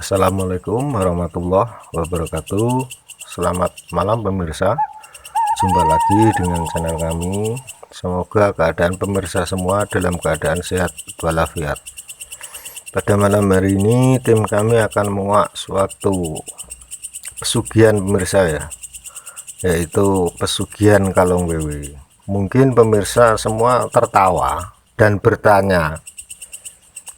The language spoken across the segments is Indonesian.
Assalamualaikum warahmatullahi wabarakatuh. Selamat malam pemirsa, jumpa lagi dengan channel kami. Semoga keadaan pemirsa semua dalam keadaan sehat walafiat. Pada malam hari ini tim kami akan menguak suatu pesugihan pemirsa ya, yaitu pesugihan kalong wewe. Mungkin pemirsa semua tertawa dan bertanya,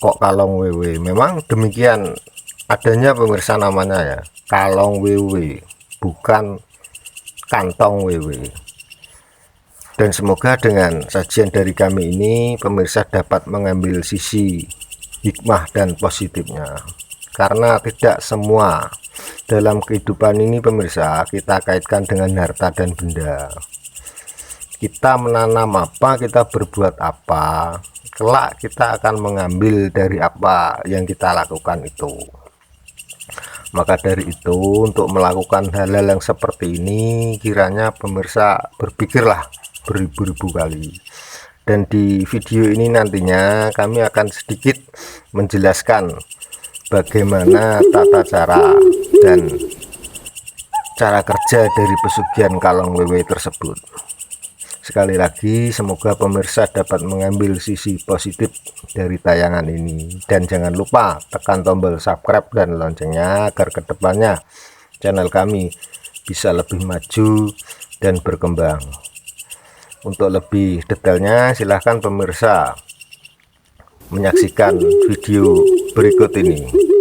kok kalong wewe? Memang demikian adanya pemirsa, namanya ya kalong wewe, bukan kantong wewe. Dan semoga dengan sajian dari kami ini pemirsa dapat mengambil sisi hikmah dan positifnya, karena tidak semua dalam kehidupan ini pemirsa kita kaitkan dengan harta dan benda. Kita menanam apa, kita berbuat apa, kelak kita akan mengambil dari apa yang kita lakukan itu. Maka dari itu, untuk melakukan hal-hal yang seperti ini, kiranya pemirsa berpikirlah beribu-ribu kali. Dan di video ini nantinya kami akan sedikit menjelaskan bagaimana tata cara dan cara kerja dari pesugihan kalong wewe tersebut. Sekali lagi, semoga pemirsa dapat mengambil sisi positif dari tayangan ini. Dan jangan lupa tekan tombol subscribe dan loncengnya agar kedepannya channel kami bisa lebih maju dan berkembang. Untuk lebih detailnya silahkan pemirsa menyaksikan video berikut ini.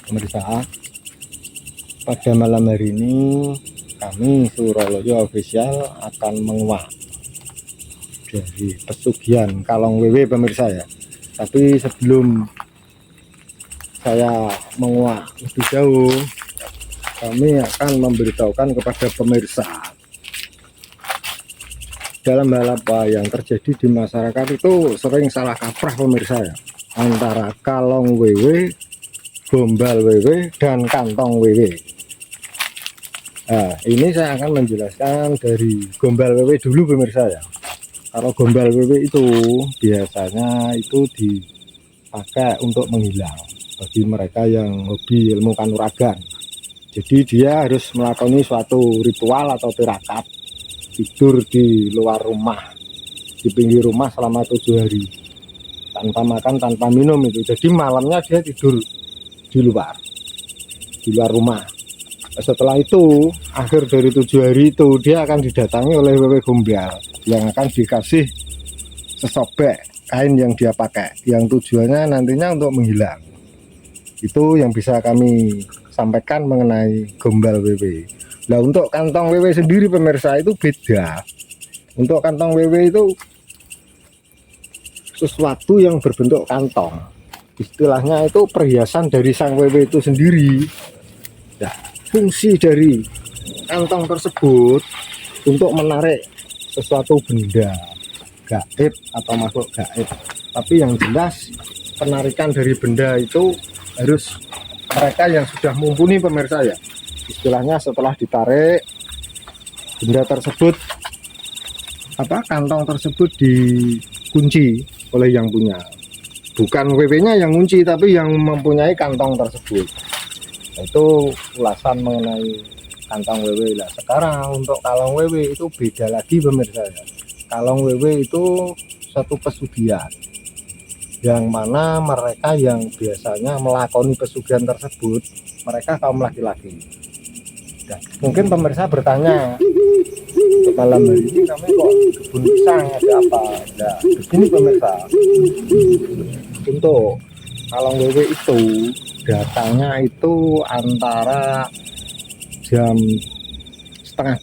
Pemirsa, pada malam hari ini kami Suroloyo Official akan menguak dari pesugihan kalong wewe pemirsa ya. Tapi sebelum saya menguak lebih jauh, kami akan memberitahukan kepada pemirsa dalam hal apa yang terjadi di masyarakat itu sering salah kaprah pemirsa ya, antara kalong wewe, gombal wewe, dan kantong wewe. Nah, ini saya akan menjelaskan dari gombal wewe dulu pemirsa ya. Kalau gombal wewe itu biasanya itu dipakai untuk menghilang bagi mereka yang hobi ilmu kanuragan. Jadi dia harus melakukan suatu ritual atau tirakat, tidur di luar rumah, di pinggir rumah selama 7 hari tanpa makan, tanpa minum itu. Jadi malamnya dia tidur di luar rumah. Setelah itu, akhir dari 7 hari itu dia akan didatangi oleh wewe gombal yang akan dikasih sesobek kain yang dia pakai, yang tujuannya nantinya untuk menghilang. Itu yang bisa kami sampaikan mengenai gombal wewe. Nah, untuk kantong wewe sendiri pemirsa itu beda. Untuk kantong wewe itu sesuatu yang berbentuk kantong, istilahnya itu perhiasan dari sang wewe itu sendiri. Nah, fungsi dari kantong tersebut untuk menarik sesuatu benda gaib atau makhluk gaib. Tapi yang jelas penarikan dari benda itu harus mereka yang sudah mumpuni pemirsa ya. Istilahnya setelah ditarik benda tersebut, kantong tersebut dikunci oleh yang punya. Bukan WW-nya yang kunci, tapi yang mempunyai kantong tersebut. Itu ulasan mengenai kantong WW. Nah, sekarang untuk kalong WW itu beda lagi pemirsa ya. Kalong WW itu satu pesugihan, yang mana mereka yang biasanya melakoni pesugihan tersebut, mereka kaum laki-laki. Nah, mungkin pemirsa bertanya, malam hari ini kami kok kebun pisang, ada apa? Nah, begini pemirsa, untuk kalong wewe itu datangnya itu antara jam setengah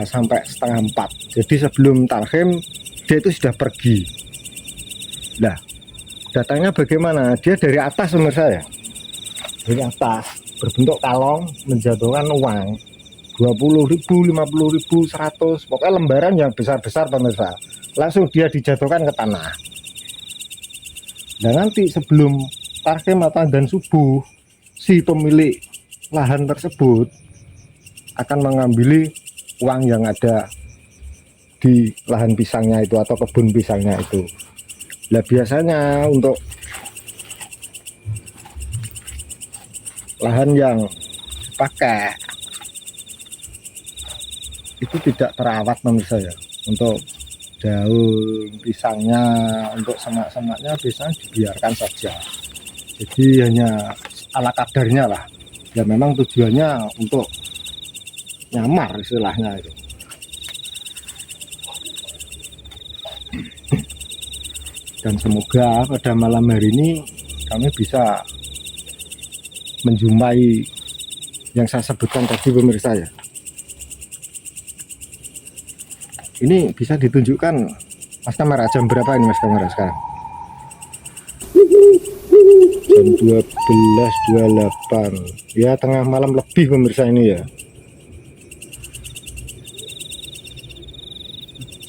3 sampai setengah 4. Jadi sebelum tarhim dia itu sudah pergi. Nah, datangnya bagaimana? Dia dari atas pemirsa ya, dari atas berbentuk kalong menjatuhkan uang. 20.000, 50.000, 100, pokoknya lembaran yang besar-besar pemirsa, langsung dia dijatuhkan ke tanah. Dan nanti sebelum tarkem atau dan subuh, si pemilik lahan tersebut akan mengambil uang yang ada di lahan pisangnya itu atau kebun pisangnya itu. Nah biasanya untuk lahan yang pakai itu tidak terawat pemirsa ya, untuk daun pisangnya, untuk semak-semaknya biasanya dibiarkan saja, jadi hanya ala kadarnya lah ya, memang tujuannya untuk nyamar istilahnya itu. Dan semoga pada malam hari ini kami bisa menjumpai yang saya sebutkan tadi pemirsa ya. Ini bisa ditunjukkan Mas kamera jam berapa ini Mas kamera sekarang? Jam 12.28 ya, tengah malam lebih pemirsa ini ya.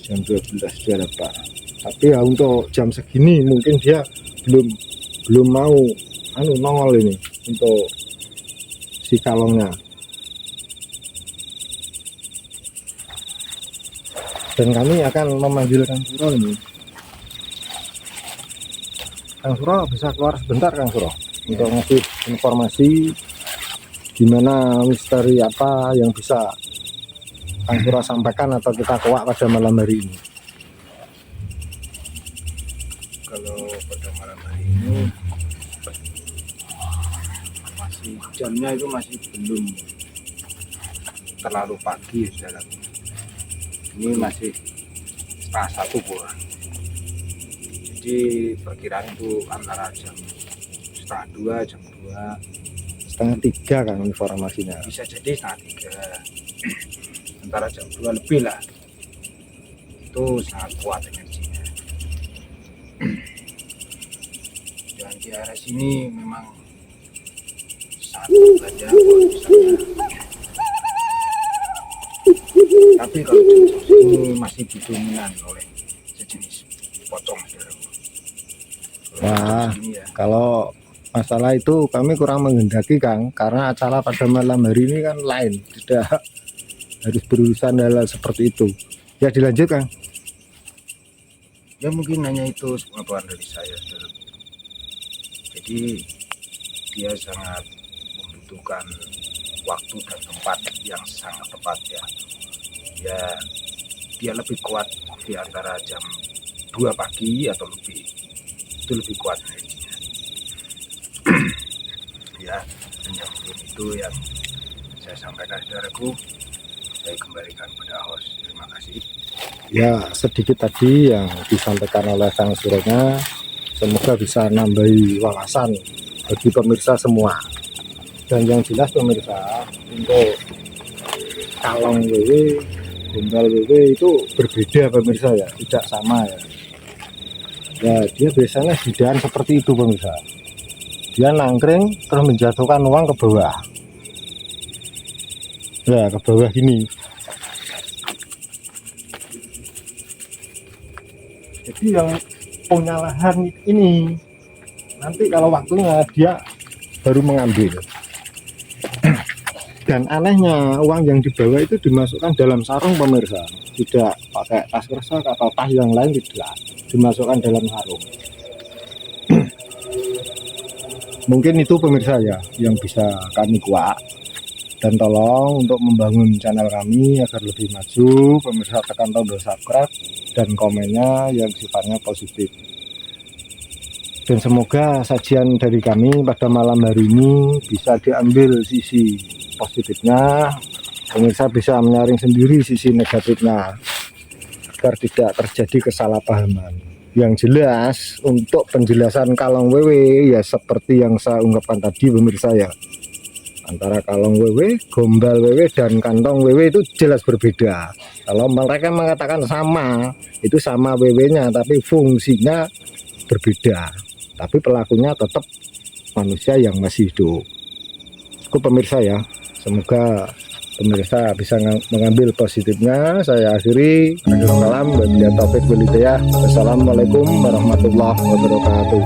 Jam 12.28. Tapi ya untuk jam segini mungkin dia belum mau nongol ini untuk si kalongnya. Dan kami akan memanggil Kang Suro ini. Kang Suro bisa keluar sebentar Kang Suro untuk ngasih informasi gimana misteri apa yang bisa Kang Suro sampaikan atau kita kuak pada malam hari ini. Kalau pada malam hari ini masih jamnya itu masih belum terlalu pagi saudara. Ini masih setengah 1 kurang, jadi perkiraan itu antara jam setengah 2, jam 2, setengah 3 Kang informasinya. bisa jadi setengah 3, antara jam 2 lebih lah. Itu sangat kuat energinya. Dan di area sini memang sangat banyak misalnya. Tapi kalau ini masih didominan oleh sejenis pocong. Wah, Ya. kalau masalah itu kami kurang menghendaki Kang, karena acara pada malam hari ini kan lain, tidak harus berurusan hal seperti itu. Ya dilanjut Kang. Ya mungkin hanya itu pengetahuan dari saya, saudara. Jadi dia sangat membutuhkan waktu dan tempat yang sangat tepat ya. Ya dia lebih kuat di antara jam 2 pagi atau lebih, itu lebih kuat energinya. Ya, hanya mungkin itu yang saya sampaikan saudaraku. Saya kembalikan pada host. Terima kasih. Ya sedikit tadi yang disampaikan oleh Kang Suronya, semoga bisa nambahi wawasan bagi pemirsa semua. Dan yang jelas pemirsa, untuk kalong wewe, gombal wewe itu berbeda pemirsa ya, tidak sama ya. Ya dia biasanya sidaan seperti itu pemirsa, dia nangkring terus menjatuhkan uang ke bawah ya, ke bawah gini. Jadi yang punya lahan ini nanti kalau waktunya dia baru mengambil. Dan anehnya uang yang dibawa itu dimasukkan dalam sarung pemirsa, tidak pakai tas kresek atau tas yang lain, tidak, dimasukkan dalam sarung. Mungkin itu pemirsa ya yang bisa kami kuak. Dan tolong untuk membangun channel kami agar lebih maju, pemirsa tekan tombol subscribe dan komennya yang sifatnya positif. Dan semoga sajian dari kami pada malam hari ini bisa diambil sisi positifnya, pemirsa bisa menyaring sendiri sisi negatifnya agar tidak terjadi kesalahpahaman. Yang jelas untuk penjelasan kalong wewe ya seperti yang saya ungkapkan tadi pemirsa ya, antara kalong wewe, gombal wewe dan kantong wewe itu jelas berbeda. Kalau mereka mengatakan sama, itu sama wewe-nya tapi fungsinya berbeda, tapi pelakunya tetap manusia yang masih hidup. Cukup pemirsa ya, semoga pemirsa bisa mengambil positifnya. Saya akhiri. Salam. Wabillahi taufiq wal hidayah. Wassalamualaikum warahmatullahi wabarakatuh.